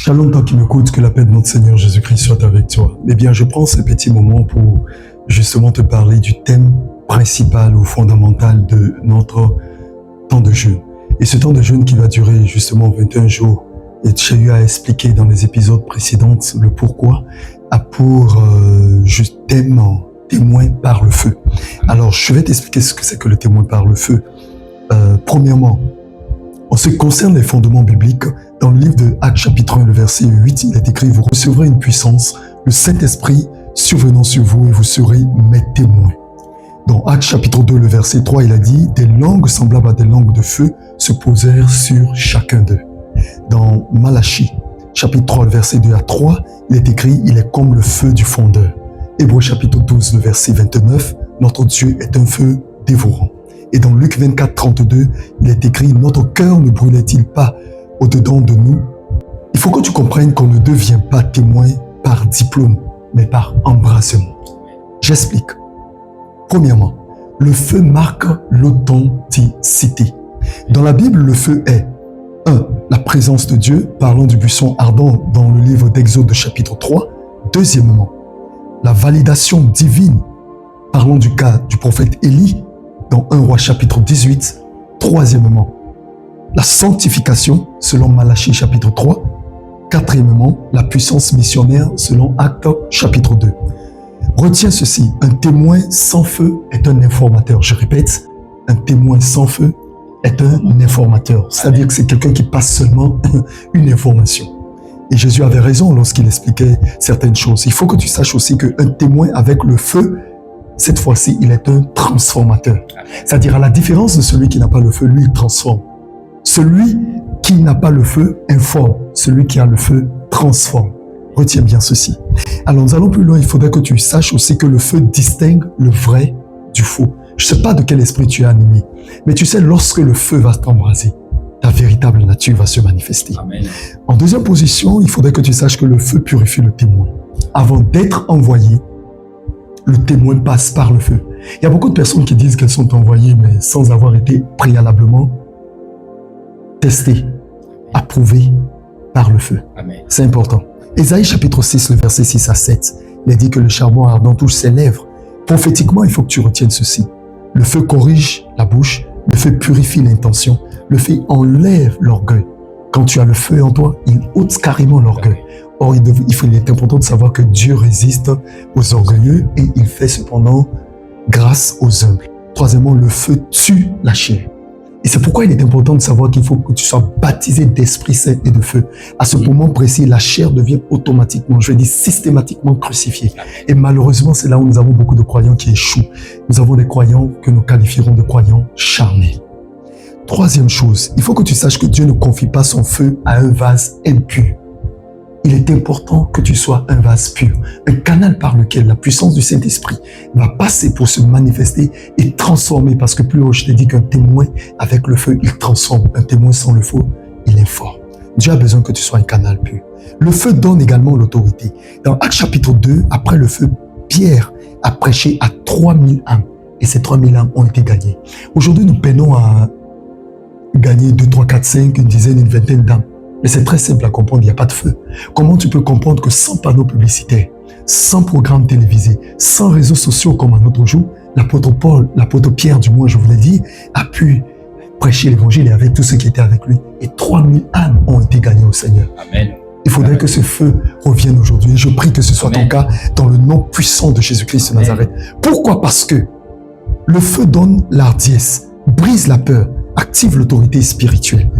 Shalom, toi qui m'écoutes, que la paix de notre Seigneur Jésus-Christ soit avec toi. Eh bien, je prends ce petit moment pour justement te parler du thème principal ou fondamental de notre temps de jeûne. Et ce temps de jeûne qui va durer justement 21 jours, et j'ai eu à expliquer dans les épisodes précédents le pourquoi, a pour juste thème témoin par le feu. Alors, je vais t'expliquer ce que c'est que le témoin par le feu. Premièrement, en ce qui concerne les fondements bibliques, dans le livre de Actes chapitre 1, le verset 8, il est écrit « Vous recevrez une puissance, le Saint-Esprit survenant sur vous et vous serez mes témoins. » Dans Actes chapitre 2, le verset 3, il a dit « Des langues semblables à des langues de feu se posèrent sur chacun d'eux. » Dans Malachie chapitre 3, le verset 2 à 3, il est écrit « Il est comme le feu du fondeur. » Hébreux chapitre 12, le verset 29, « Notre Dieu est un feu dévorant. » Et dans Luc 24, 32, il est écrit « Notre cœur ne brûlait-il pas au-dedans de nous ?» Il faut que tu comprennes qu'on ne devient pas témoin par diplôme, mais par embrasement. J'explique. Premièrement, le feu marque l'authenticité. Dans la Bible, le feu est 1. La présence de Dieu, parlant du buisson ardent dans le livre d'Exode chapitre 3. Deuxièmement, la validation divine, parlant du cas du prophète Élie, dans 1 Roi chapitre 18. Troisièmement, la sanctification selon Malachie chapitre 3. Quatrièmement, la puissance missionnaire selon Actes chapitre 2. Retiens ceci, un témoin sans feu est un informateur. Je répète, un témoin sans feu est un informateur. C'est-à-dire que c'est quelqu'un qui passe seulement une information. Et Jésus avait raison lorsqu'il expliquait certaines choses. Il faut que tu saches aussi qu'un témoin avec le feu, cette fois-ci, il est un transformateur. C'est-à-dire, à la différence de celui qui n'a pas le feu, lui, il transforme. Celui qui n'a pas le feu informe. Celui qui a le feu transforme. Retiens bien ceci. Alors, nous allons plus loin. Il faudrait que tu saches aussi que le feu distingue le vrai du faux. Je ne sais pas de quel esprit tu es animé, mais tu sais, lorsque le feu va t'embraser, ta véritable nature va se manifester. Amen. En deuxième position, il faudrait que tu saches que le feu purifie le témoin. Avant d'être envoyé, le témoin passe par le feu. Il y a beaucoup de personnes qui disent qu'elles sont envoyées, mais sans avoir été préalablement testées, approuvées par le feu. Amen. C'est important. Ésaïe chapitre 6, le verset 6 à 7, il est dit que le charbon ardent touche ses lèvres. Prophétiquement, il faut que tu retiennes ceci. Le feu corrige la bouche, le feu purifie l'intention, le feu enlève l'orgueil. Quand tu as le feu en toi, il ôte carrément l'orgueil. Or, il est important de savoir que Dieu résiste aux orgueilleux et il fait cependant grâce aux humbles. Troisièmement, le feu tue la chair. Et c'est pourquoi il est important de savoir qu'il faut que tu sois baptisé d'Esprit Saint et de feu. À ce moment précis, la chair devient automatiquement, je vais dire systématiquement crucifiée. Et malheureusement, c'est là où nous avons beaucoup de croyants qui échouent. Nous avons des croyants que nous qualifierons de croyants charnels. Troisième chose, il faut que tu saches que Dieu ne confie pas son feu à un vase impur. Il est important que tu sois un vase pur, un canal par lequel la puissance du Saint-Esprit va passer pour se manifester et transformer. Parce que plus haut, je t'ai dit qu'un témoin avec le feu, il transforme. Un témoin sans le feu, il informe. Dieu a besoin que tu sois un canal pur. Le feu donne également l'autorité. Dans Actes chapitre 2, après le feu, Pierre a prêché à 3000 âmes. Et ces 3000 âmes ont été gagnées. Aujourd'hui, nous peinons à gagner 2, 3, 4, 5, une dizaine, une vingtaine d'âmes. Mais c'est très simple à comprendre, il n'y a pas de feu. Comment tu peux comprendre que sans panneaux publicitaires, sans programmes télévisés, sans réseaux sociaux comme à notre jour, l'apôtre Paul, l'apôtre Pierre du moins, je vous l'ai dit, a pu prêcher l'évangile et avec tous ceux qui étaient avec lui. Et 3000 âmes ont été gagnées au Seigneur. Amen. Il faudrait que ce feu revienne aujourd'hui. Et je prie que ce soit ton cas dans le nom puissant de Jésus-Christ de Nazareth. Pourquoi? Parce que le feu donne l'ardiesse, brise la peur, active l'autorité spirituelle.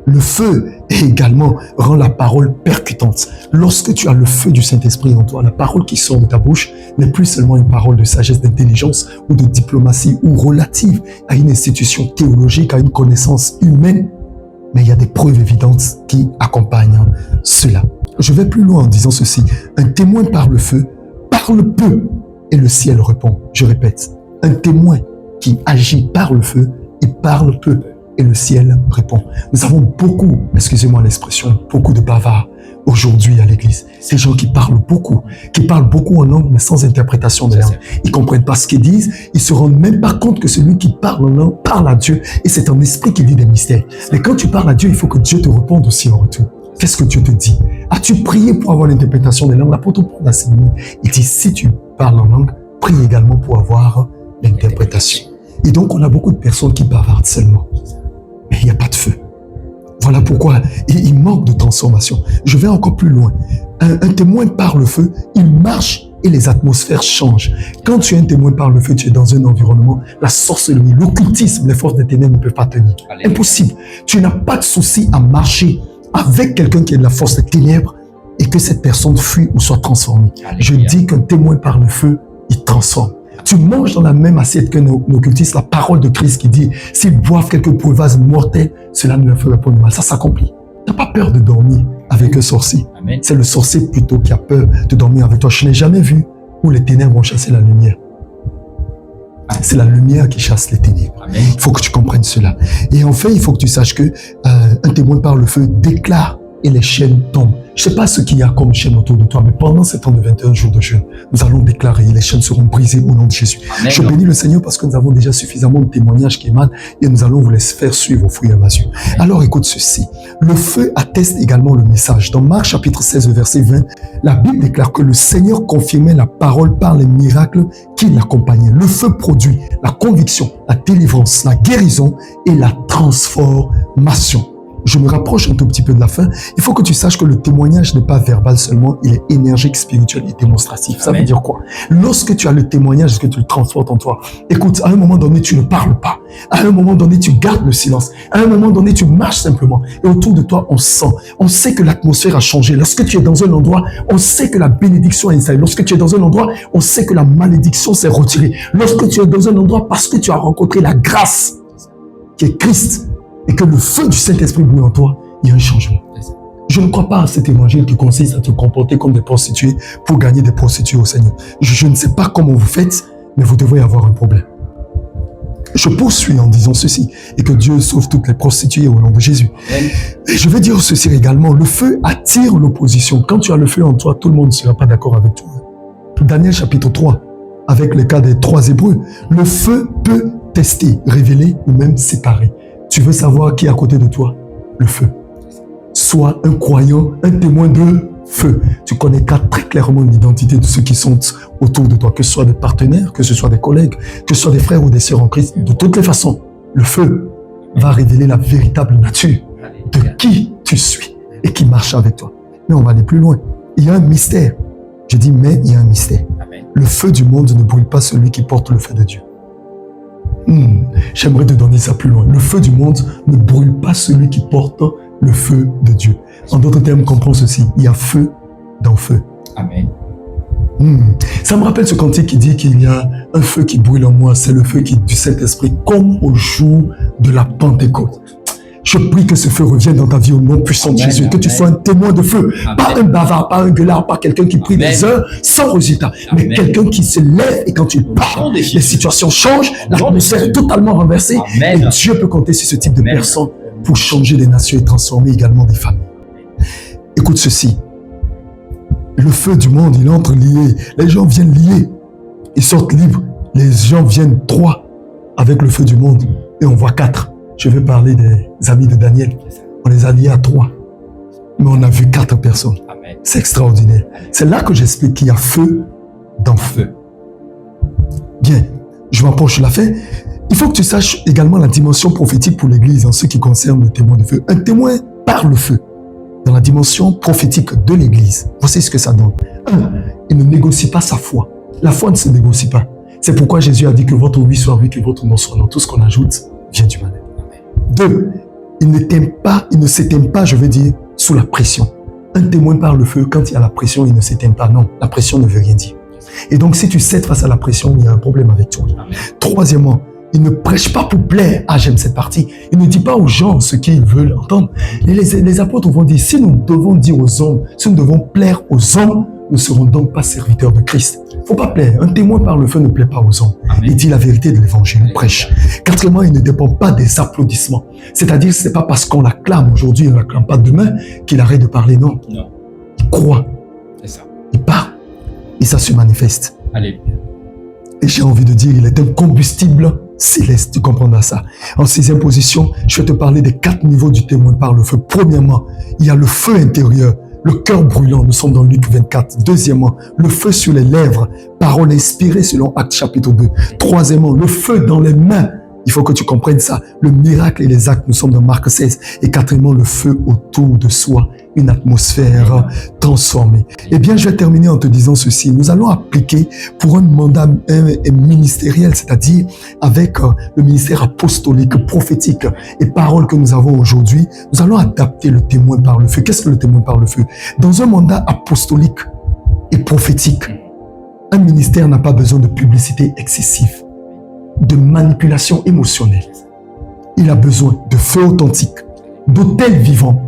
Le feu également rend la parole percutante. Lorsque tu as le feu du Saint-Esprit en toi, la parole qui sort de ta bouche n'est plus seulement une parole de sagesse, d'intelligence ou de diplomatie ou relative à une institution théologique, à une connaissance humaine, mais il y a des preuves évidentes qui accompagnent cela. Je vais plus loin en disant ceci. Un témoin par le feu parle peu et le ciel répond. Je répète, un témoin qui agit par le feu, il parle peu. Et le ciel répond. Nous avons beaucoup, excusez-moi l'expression, beaucoup de bavards aujourd'hui à l'église. Ces gens qui parlent beaucoup en langue, mais sans interprétation de langue. Ils ne comprennent pas ce qu'ils disent, ils ne se rendent même pas compte que celui qui parle en langue parle à Dieu, et c'est un esprit qui lit des mystères. Mais quand tu parles à Dieu, il faut que Dieu te réponde aussi en retour. Qu'est-ce que Dieu te dit? As-tu prié pour avoir l'interprétation des langues? L'apôtre Paul a enseigné. Il dit, si tu parles en langue, prie également pour avoir l'interprétation. Et donc, on a beaucoup de personnes qui bavardent seulement. Mais il n'y a pas de feu. Voilà pourquoi il manque de transformation. Je vais encore plus loin. Un témoin par le feu, il marche et les atmosphères changent. Quand tu es un témoin par le feu, tu es dans un environnement, la sorcellerie, l'occultisme, les forces des ténèbres ne peuvent pas tenir. Impossible. Tu n'as pas de souci à marcher avec quelqu'un qui est de la force des ténèbres et que cette personne fuit ou soit transformée. Je dis qu'un témoin par le feu, il transforme. Tu manges dans la même assiette qu'un occultiste, la parole de Christ qui dit, s'ils boivent quelques breuvages mortels, cela ne leur fera pas de mal. Ça s'accomplit. Tu n'as pas peur de dormir avec un sorcier. C'est le sorcier plutôt qui a peur de dormir avec toi. Je n'ai jamais vu où les ténèbres ont chassé la lumière. C'est la lumière qui chasse les ténèbres. Il faut que tu comprennes cela. Et enfin, il faut que tu saches que un témoin par le feu déclare et les chaînes tombent. Je ne sais pas ce qu'il y a comme chaîne autour de toi, mais pendant ces temps de 21 jours de jeûne, nous allons déclarer et les chaînes seront brisées au nom de Jésus. Amen. Je bénis le Seigneur parce que nous avons déjà suffisamment de témoignages qui émanent et nous allons vous les faire suivre au fur et à mesure. Alors écoute ceci. Le feu atteste également le message. Dans Marc chapitre 16, verset 20, la Bible déclare que le Seigneur confirmait la parole par les miracles qui l'accompagnaient. Le feu produit la conviction, la délivrance, la guérison et la transformation. Je me rapproche un tout petit peu de la fin. Il faut que tu saches que le témoignage n'est pas verbal seulement, il est énergique, spirituel et démonstratif. Ça veut dire quoi? Lorsque tu as le témoignage, est-ce que tu le transportes en toi? Écoute, à un moment donné, tu ne parles pas. À un moment donné, tu gardes le silence. À un moment donné, tu marches simplement. Et autour de toi, on sent. On sait que l'atmosphère a changé. Lorsque tu es dans un endroit, on sait que la bénédiction est installée. Lorsque tu es dans un endroit, on sait que la malédiction s'est retirée. Lorsque tu es dans un endroit, parce que tu as rencontré la grâce qui est Christ, et que le feu du Saint-Esprit brûle en toi, il y a un changement. Je ne crois pas à cet évangile qui consiste à te comporter comme des prostituées pour gagner des prostituées au Seigneur. Je ne sais pas comment vous faites, mais vous devriez avoir un problème. Je poursuis en disant ceci, et que Dieu sauve toutes les prostituées au nom de Jésus. Et je vais dire ceci également, le feu attire l'opposition. Quand tu as le feu en toi, tout le monde ne sera pas d'accord avec toi. Daniel chapitre 3, avec le cas des 3 Hébreux, le feu peut tester, révéler ou même séparer. Tu veux savoir qui est à côté de toi? Le feu. Sois un croyant, un témoin de feu. Tu connais très clairement l'identité de ceux qui sont autour de toi, que ce soit des partenaires, que ce soit des collègues, que ce soit des frères ou des sœurs en Christ. De toutes les façons, le feu va révéler la véritable nature de qui tu suis et qui marche avec toi. Mais on va aller plus loin. Il y a un mystère. Je dis mais il y a un mystère. Le feu du monde ne brûle pas celui qui porte le feu de Dieu. J'aimerais te donner ça plus loin. Le feu du monde ne brûle pas celui qui porte le feu de Dieu. En d'autres termes, comprends ceci. Il y a feu dans feu. Amen. Ça me rappelle ce cantique qui dit qu'il y a un feu qui brûle en moi. C'est le feu du Saint-Esprit, comme au jour de la Pentecôte. Je prie que ce feu revienne dans ta vie au nom puissant de Jésus, que tu sois un témoin de feu, pas un bavard, pas un gueulard, pas quelqu'un qui prie des heures sans résultat, mais quelqu'un qui se lève et quand tu parles, les situations changent, l'atmosphère est totalement renversée et Dieu peut compter sur ce type de personnes pour changer des nations et transformer également des familles. Écoute ceci, le feu du monde, il entre lié, les gens viennent liés, ils sortent libres, les gens viennent 3 avec le feu du monde et on voit 4. Je vais parler des amis de Daniel. On les a liés à 3. Mais on a vu 4 personnes. C'est extraordinaire. C'est là que j'explique qu'il y a feu dans feu. Bien, je m'approche de la fin. Il faut que tu saches également la dimension prophétique pour l'Église en ce qui concerne le témoin de feu. Un témoin par le feu. Dans la dimension prophétique de l'Église. Voici ce que ça donne. 1. Il ne négocie pas sa foi. La foi ne se négocie pas. C'est pourquoi Jésus a dit que votre oui soit oui, que votre non soit non. Tout ce qu'on ajoute vient du mal. 2, il ne s'éteint pas, je veux dire, sous la pression. Un témoin par le feu, quand il y a la pression, il ne s'éteint pas. Non, la pression ne veut rien dire. Et donc, si tu cèdes face à la pression, il y a un problème avec toi. Troisièmement, il ne prêche pas pour plaire. Ah, j'aime cette partie. Il ne dit pas aux gens ce qu'ils veulent entendre. Les apôtres vont dire, si nous devons dire aux hommes, si nous devons plaire aux hommes, ne serons donc pas serviteurs de Christ. Il ne faut pas plaire. Un témoin par le feu ne plaît pas aux hommes. Il dit la vérité de l'évangile, il prêche. Quatrièmement, il ne dépend pas des applaudissements. C'est-à-dire, ce n'est pas parce qu'on l'acclame aujourd'hui, on ne l'acclame pas demain, qu'il arrête de parler, non. Il croit. C'est ça. Il parle. Et ça se manifeste. Alléluia. Et j'ai envie de dire, il est un combustible céleste. Tu comprendras ça. En 6e position, je vais te parler des 4 niveaux du témoin par le feu. Premièrement, il y a le feu intérieur, le cœur brûlant. Nous sommes dans Luc 24. Deuxièmement, le feu sur les lèvres, parole inspirée selon Actes chapitre 2. Troisièmement, le feu dans les mains. Il faut que tu comprennes ça. Le miracle et les actes, nous sommes dans Marc 16. Et quatrièmement, le feu autour de soi, une atmosphère transformée. Eh bien, je vais terminer en te disant ceci. Nous allons appliquer pour un mandat ministériel, c'est-à-dire avec le ministère apostolique, prophétique et parole que nous avons aujourd'hui, nous allons adapter le témoin par le feu. Qu'est-ce que le témoin par le feu? Dans un mandat apostolique et prophétique, un ministère n'a pas besoin de publicité excessive, de manipulation émotionnelle. Il a besoin de feu authentique, d'autel vivant,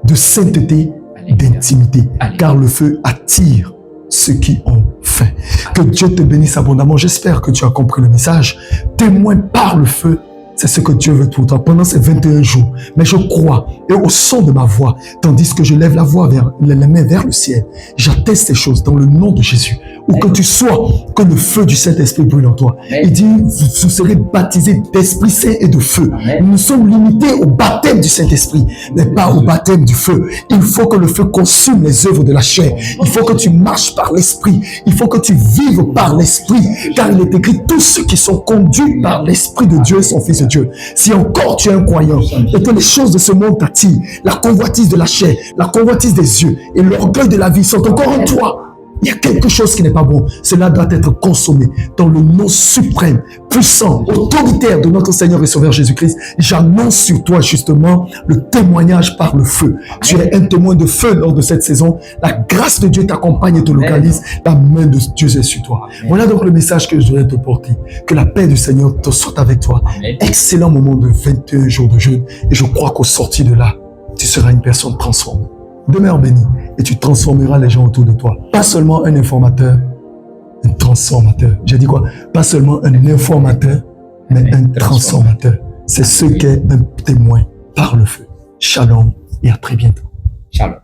de sainteté, d'intimité, car le feu attire ceux qui ont faim. Que Dieu te bénisse abondamment. J'espère que tu as compris le message. Témoin par le feu, c'est ce que Dieu veut pour toi pendant ces 21 jours. Mais je crois, et au son de ma voix, tandis que je lève la main vers le ciel, j'atteste ces choses dans le nom de Jésus. Où que tu sois, que le feu du Saint-Esprit brûle en toi. Il dit, vous serez baptisés d'Esprit Saint et de feu. Nous sommes limités au baptême du Saint-Esprit, mais pas au baptême du feu. Il faut que le feu consume les œuvres de la chair. Il faut que tu marches par l'Esprit. Il faut que tu vives par l'Esprit. Car il est écrit, tous ceux qui sont conduits par l'Esprit de Dieu sont fils de Dieu. Si encore tu es un croyant et que les choses de ce monde t'attirent, la convoitise de la chair, la convoitise des yeux et l'orgueil de la vie sont encore en toi, il y a quelque chose qui n'est pas bon. Cela doit être consommé dans le nom suprême, puissant, autoritaire de notre Seigneur et Sauveur Jésus-Christ. J'annonce sur toi justement le témoignage par le feu. Tu es un témoin de feu lors de cette saison. La grâce de Dieu t'accompagne et te localise. La main de Dieu est sur toi. Voilà donc le message que je voulais te porter. Que la paix du Seigneur te soit avec toi. Excellent moment de 21 jours de jeûne. Et je crois qu'au sorti de là, tu seras une personne transformée. Demeure béni et tu transformeras les gens autour de toi. Pas seulement un informateur, un transformateur. J'ai dit quoi? Pas seulement un informateur, mais un transformateur. C'est ce qu'est un témoin par le feu. Shalom et à très bientôt. Shalom.